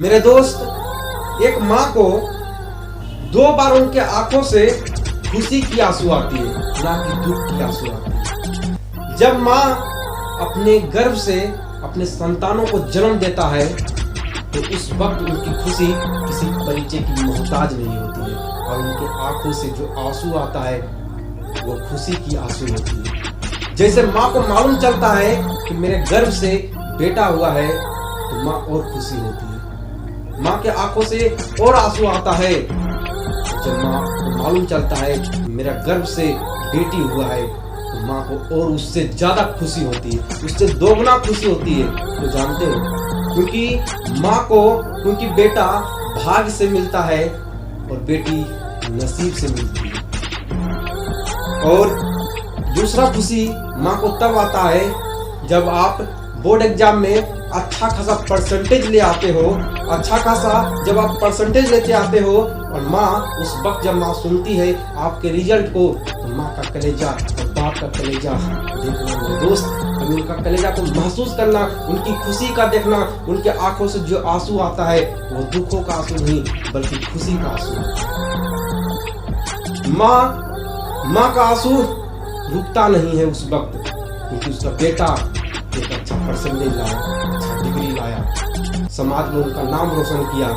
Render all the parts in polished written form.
मेरे दोस्त, एक माँ को 2 बार उनके आंखों से खुशी की आंसू आती है, ना कि दुख की आंसू आती है। जब माँ अपने गर्भ से अपने संतानों को जन्म देता है तो उस वक्त उनकी खुशी किसी परिचय की मोहताज नहीं होती है और उनके आंखों से जो आंसू आता है वो खुशी की आंसू होती है। जैसे माँ को मालूम चलता है कि मेरे गर्भ से बेटा हुआ है तो माँ और खुशी होती है। माँ के आंखों से और आंसू आता है जब माँ को मालूम चलता है कि मेरा गर्भ से बेटी हुआ है तो माँ को और उससे ज्यादा खुशी होती है, उससे दोगुना खुशी होती है। तो जानते हो, क्योंकि बेटा भाग्य से मिलता है और बेटी नसीब से मिलती है। और दूसरा खुशी माँ को तब आता है जब आप बोर्ड एग्जाम में अच्छा खासा परसेंटेज ले आते हो, अच्छा खासा जब आप परसेंटेज लेते आते हो और माँ उस वक्त जब माँ सुनती है आपके रिजल्ट को तो माँ का कलेजा और बाप का कलेजा देखना मेरे दोस्त, कभी उनका कलेजा को महसूस करना, उनकी खुशी का देखना, उनके आंखों से जो आंसू आता है वो दुखों का आंसू नहीं बल्कि खुशी का आंसू है। माँ का आंसू रुकता नहीं है उस वक्त, क्योंकि उसका बेटा एक अच्छा परसेंटेज लाया, अच्छा डिग्री लाया, समाज में उनका नाम रोशन किया।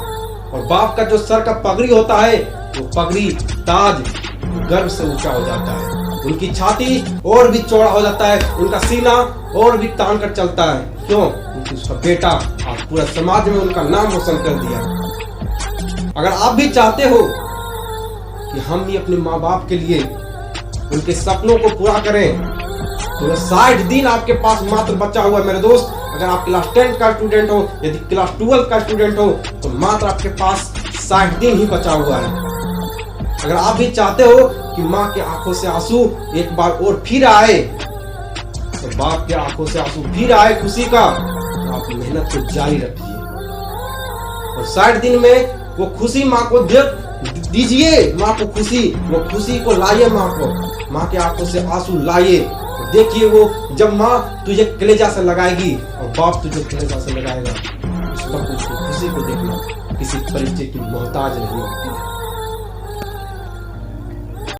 और बाप का जो सर का पगड़ी होता है वो पगड़ी ताज गर्व से ऊंचा हो जाता है, उनकी छाती और भी चौड़ा हो जाता है, उनका सीना और भी तान कर चलता है। क्यों? क्योंकि उसका बेटा आज पूरा समाज में उनका नाम रोशन कर दिया। अगर आप भी चाहते हो कि हम भी अपने माँ बाप के लिए उनके सपनों को पूरा करें तो 60 दिन आपके पास मात्र बचा हुआ है मेरे दोस्त। अगर आप क्लास 10 का स्टूडेंट हो, यदि क्लास 12 का स्टूडेंट हो तो मात्र आपके पास 60 दिन ही बचा हुआ है। अगर आप भी चाहते हो कि माँ के आंखों से आंसू एक बार और फिर आए तो बाप के आंखों से आंसू फिर आए खुशी का, तो आप मेहनत को जारी रखिए और 60 दिन में वो खुशी माँ को दीजिए, माँ को खुशी, वो खुशी को लाइए, माँ के आंखों से आंसू लाइए। देखिए वो जब माँ तुझे कलेजा से लगाएगी और बाप तुझे कलेजा से लगाएगा, उस वक्त उसकी खुशी को देखना किसी परिचय की मोहताज नहीं होती है।